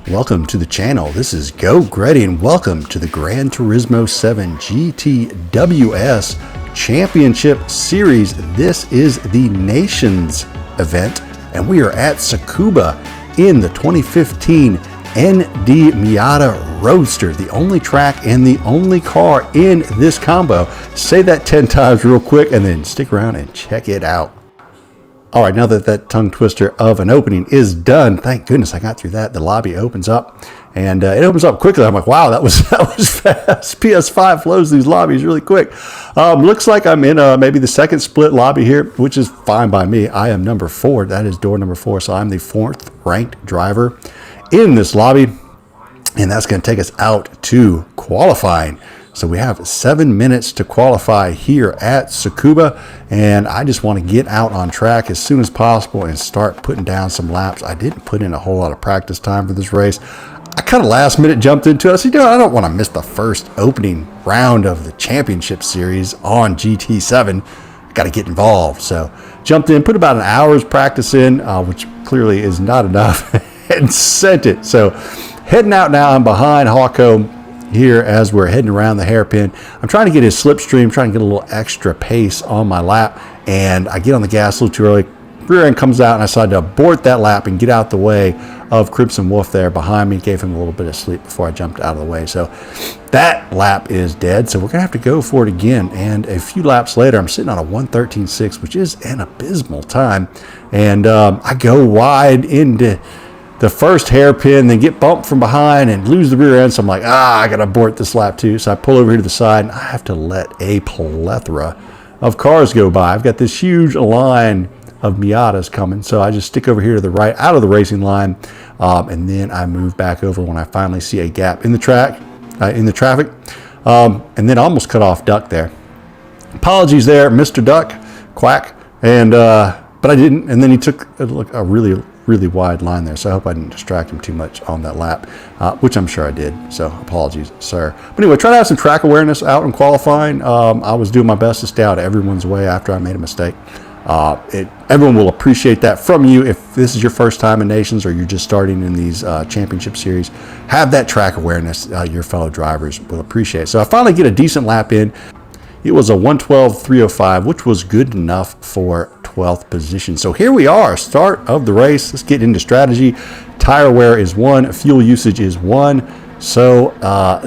Welcome to the channel. This is Go Gretty and welcome to the Gran Turismo 7 GTWS Championship Series. This is the Nations event and we are at Tsukuba in the 2015 ND Miata Roadster, the only track and the only car in this combo. Say that 10 times real quick and then stick around and check it out. All right, now that that tongue twister of an opening is done, thank goodness I got through that. The lobby opens up, and it opens up quickly. I'm like, wow, that was fast. PS5 flows these lobbies really quick. Looks like I'm in maybe the second split lobby here, which is fine by me. I am number 4. That is door number 4, so I'm the 4th ranked driver in this lobby, and that's going to take us out to qualifying. So we have 7 minutes to qualify here at Tsukuba, and I just want to get out on track as soon as possible and start putting down some laps. I didn't put in a whole lot of practice time for this race. I kind of last minute jumped into it. I said, I don't want to miss the first opening round of the championship series on GT7. Got to get involved. So jumped in, put about an hour's practice in, which clearly is not enough, and sent it. So heading out now, I'm behind Hawko here as we're heading around the hairpin. I'm trying to get his slipstream, trying to get a little extra pace on my lap, and I get on the gas a little too early. Rear end comes out, and I decided to abort that lap and get out the way of Crimson Wolf there behind me. Gave him a little bit of sleep before I jumped out of the way. So that lap is dead, so we're going to have to go for it again. And a few laps later, I'm sitting on a 1:13.6, which is an abysmal time. And I go wide into the first hairpin, then get bumped from behind and lose the rear end. So I'm like, I got to abort this lap too. So I pull over here to the side, and I have to let a plethora of cars go by. I've got this huge line of Miatas coming. So I just stick over here to the right out of the racing line. And then I move back over when I finally see a gap in the traffic. And then almost cut off Duck there. Apologies there, Mr. Duck, quack. And, but I didn't. And then he took a really wide line there, so I hope I didn't distract him too much on that lap, which I'm sure I did, so apologies, sir. But anyway, try to have some track awareness out in qualifying. I was doing my best to stay out of everyone's way after I made a mistake. Everyone will appreciate that from you. If this is your first time in Nations or you're just starting in these championship series, have that track awareness. Your fellow drivers will appreciate it. So I finally get a decent lap in. It was a 1:12.305, which was good enough for 12th position. So here we are, start of the race. Let's get into strategy. Tire wear is 1, fuel usage is 1. So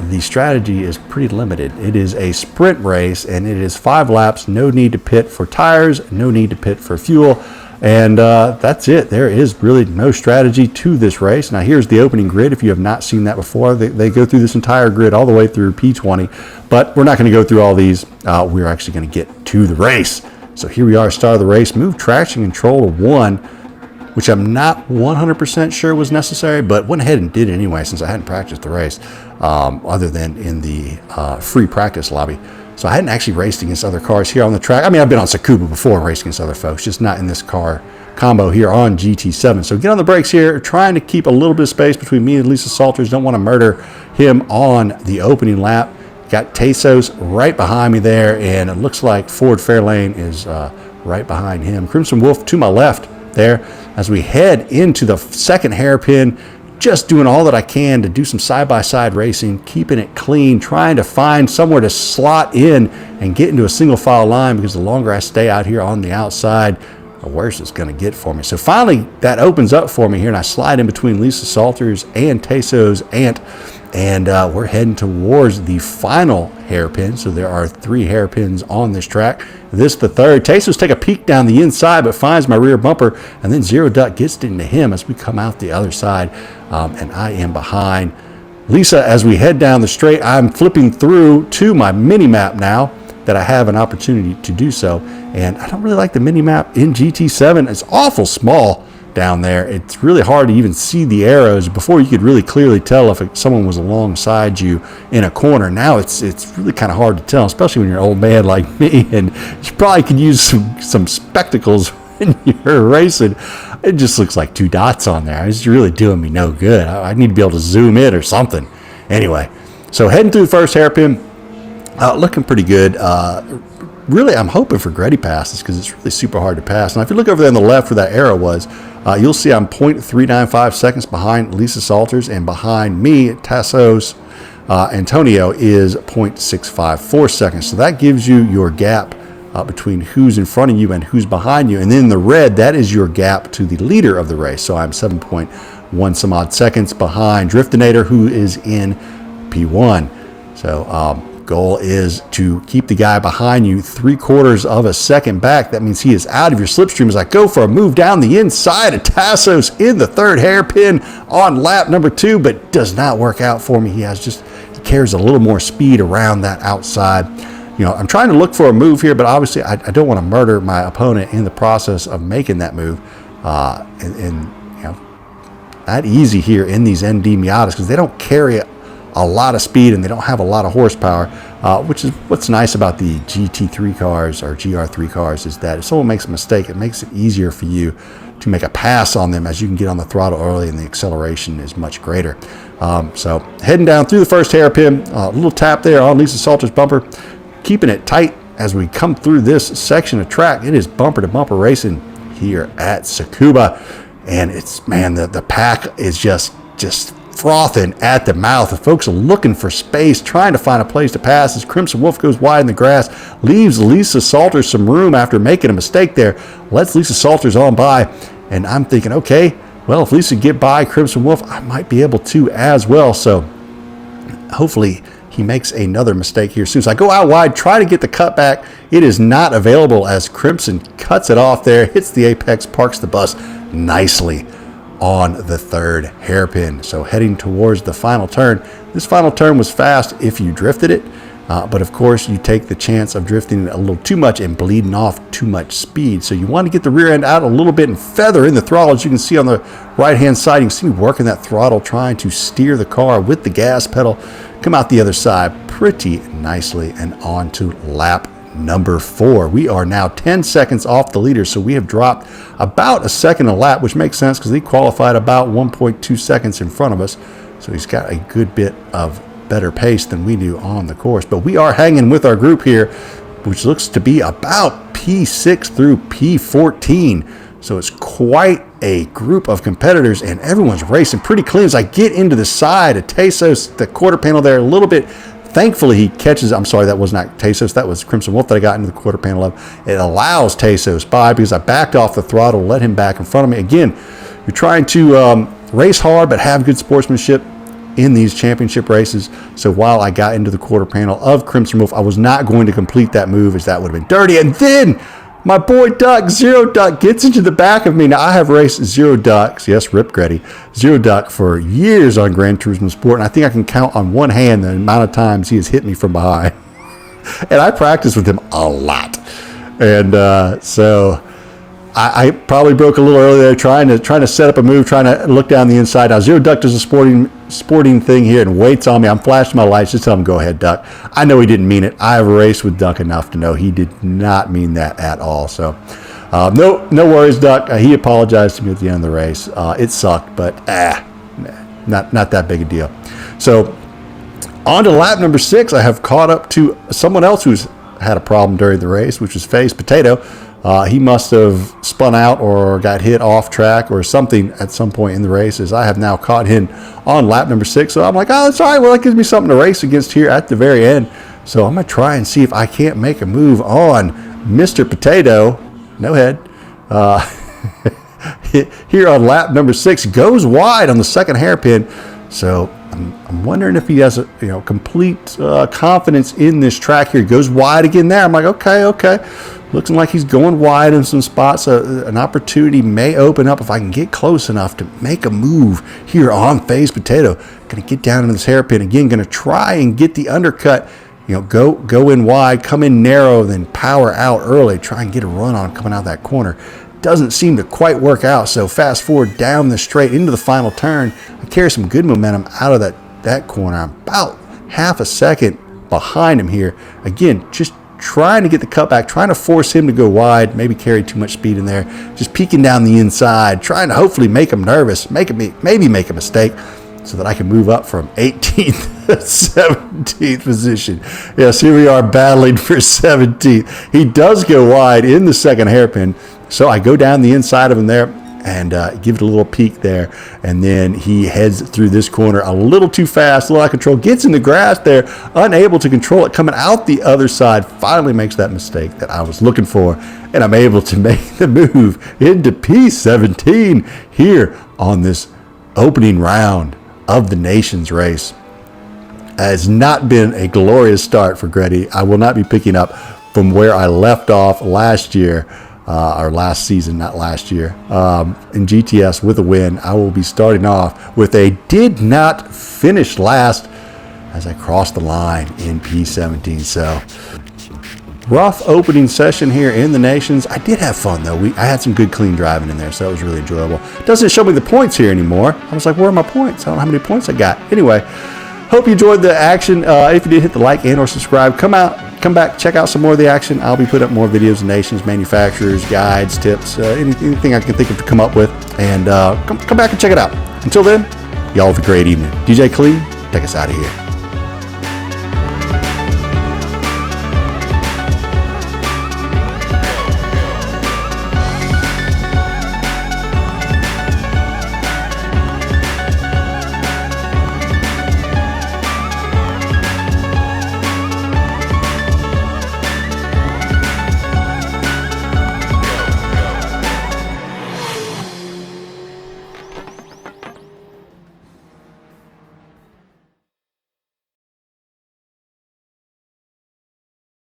the strategy is pretty limited. It is a sprint race and it is 5 laps. No need to pit for tires, no need to pit for fuel. And that's it. There is really no strategy to this race. Now here's the opening grid. If you have not seen that before, they go through this entire grid all the way through P20, but we're not going to go through all these. We're actually going to get to the race. So here we are, start of the race. Move traction control to 1, which I'm not 100% sure was necessary, but went ahead and did it anyway since I hadn't practiced the race other than in the free practice lobby. So I hadn't actually raced against other cars here on the track. I mean, I've been on Tsukuba before and raced against other folks, just not in this car combo here on GT7. So get on the brakes here, trying to keep a little bit of space between me and Lisa Salters. Don't want to murder him on the opening lap. Got Tesos right behind me there, and it looks like Ford Fairlane is right behind him. Crimson Wolf to my left there as we head into the second hairpin. Just doing all that I can to do some side-by-side racing, keeping it clean, trying to find somewhere to slot in and get into a single file line, because the longer I stay out here on the outside, the worse it's going to get for me. So finally, that opens up for me here, and I slide in between Lisa Salters and Tesos Ant, and we're heading towards the final hairpin. So there are 3 hairpins on this track. This the third. Tesos take a peek down the inside, but finds my rear bumper, and then Zero Duck gets into him as we come out the other side, and I am behind Lisa as we head down the straight. I'm flipping through to my mini map now that I have an opportunity to do so, and I don't really like the mini map in GT7. It's awful small down there. It's really hard to even see the arrows. Before, you could really clearly tell if someone was alongside you in a corner. Now it's really kind of hard to tell, especially when you're an old man like me, and you probably could use some spectacles when you're racing. It just looks like 2 dots on there. It's really doing me no good. I need to be able to zoom in or something. Anyway, so heading through the first hairpin, looking pretty good. really, I'm hoping for Gretty passes because it's really super hard to pass. Now, if you look over there on the left where that arrow was, you'll see I'm 0.395 seconds behind Lisa Salters, and behind me, Tassos Antonio is 0.654 seconds. So that gives you your gap between who's in front of you and who's behind you. And then the red, that is your gap to the leader of the race. So I'm 7.1 some odd seconds behind Driftinator, who is in P1. So goal is to keep the guy behind you 3/4 of a second back. That means he is out of your slipstream as I go for a move down the inside of Tassos in the third hairpin on lap number 2, but does not work out for me. He carries a little more speed around that outside. I'm trying to look for a move here, but obviously I don't want to murder my opponent in the process of making that move. And not easy here in these ND Miatas because they don't carry a lot of speed and they don't have a lot of horsepower, which is what's nice about the GT3 cars or GR3 cars, is that if someone makes a mistake, it makes it easier for you to make a pass on them, as you can get on the throttle early and the acceleration is much greater. So heading down through the first hairpin, a little tap there on Lisa Salter's bumper, keeping it tight as we come through this section of track. It is bumper to bumper racing here at Tsukuba, and it's, man, the pack is just frothing at the mouth. The folks are looking for space, trying to find a place to pass as Crimson Wolf goes wide in the grass, leaves Lisa Salters some room after making a mistake there, lets Lisa Salters on by, and I'm thinking, okay, well, if Lisa can get by Crimson Wolf, I might be able to as well. So hopefully he makes another mistake here soon. So I go out wide, try to get the cutback. It is not available as Crimson cuts it off there, hits the apex, parks the bus nicely on the third hairpin. So heading towards the final turn. This final turn was fast if you drifted it, but of course you take the chance of drifting it a little too much and bleeding off too much speed. So you want to get the rear end out a little bit and feather in the throttle. As you can see on the right hand side, you can see me working that throttle, trying to steer the car with the gas pedal, come out the other side pretty nicely and on to lap number 4. We are now 10 seconds off the leader, so we have dropped about a second a lap, which makes sense because he qualified about 1.2 seconds in front of us. So he's got a good bit of better pace than we do on the course. But we are hanging with our group here, which looks to be about P6 through P14. So it's quite a group of competitors, and everyone's racing pretty clean. As I get into the side of Tassos, the quarter panel there a little bit. Thankfully, he catches, I'm sorry, that was not Tassos, that was Crimson Wolf that I got into the quarter panel of. It allows Tassos by because I backed off the throttle, let him back in front of me. Again, you're trying to race hard but have good sportsmanship in these championship races. So while I got into the quarter panel of Crimson Wolf, I was not going to complete that move as that would have been dirty. And then my boy Duck, Zero Duck, gets into the back of me. Now, I have raced Zero Ducks, yes, Rip Gretty, Zero Duck for years on Gran Turismo Sport, and I think I can count on one hand the amount of times he has hit me from behind. And I practiced with him a lot. And so I probably broke a little early there trying to set up a move, trying to look down the inside. Now, Zero Duck does a sporting thing here and waits on me. I'm flashing my lights. Just tell him, go ahead, Duck. I know he didn't mean it. I have raced with Duck enough to know he did not mean that at all. So no worries, Duck. He apologized to me at the end of the race. It sucked, but not that big a deal. So on to lap number 6. I have caught up to someone else who's had a problem during the race, which was Phase Potato. He must have spun out or got hit off track or something at some point in the race, as I have now caught him on lap number 6. So I'm like, oh, that's all right. Well, that gives me something to race against here at the very end. So I'm going to try and see if I can't make a move on Mr. Potato. No head. Here on lap number 6. Goes wide on the second hairpin. So I'm wondering if he has a complete confidence in this track here. He goes wide again there. I'm like, okay. Looking like he's going wide in some spots. An opportunity may open up if I can get close enough to make a move here on Phase Potato. Going to get down into this hairpin again. Going to try and get the undercut. Go in wide, come in narrow, then power out early. Try and get a run on him coming out that corner. Doesn't seem to quite work out. So fast forward down the straight into the final turn. I carry some good momentum out of that corner. I'm about half a second behind him here. Again, just trying to get the cutback, trying to force him to go wide, maybe carry too much speed in there, just peeking down the inside, trying to hopefully make him nervous, maybe make a mistake so that I can move up from 18th 17th position. Yes, here we are battling for 17th. He does go wide in the second hairpin, so I go down the inside of him there and give it a little peek there, and then he heads through this corner a little too fast, a little out of control, gets in the grass there, unable to control it, coming out the other side, finally makes that mistake that I was looking for, and I'm able to make the move into P17 here on this opening round of the Nations race. Has not been a glorious start for Gretty. I will not be picking up from where I left off last year, or last season, not last year, in GTS with a win. I will be starting off with a did not finish last as I crossed the line in P17. So rough opening session here in the Nations. I did have fun though. I had some good clean driving in there, so it was really enjoyable. Doesn't show me the points here anymore. I was like, where are my points? I don't know how many points I got. Anyway, hope you enjoyed the action. If you did, hit the like and or subscribe. Come back, check out some more of the action. I'll be putting up more videos of Nations, manufacturers, guides, tips, anything I can think of to come up with. And come back and check it out. Until then, y'all have a great evening. DJ Clee, take us out of here.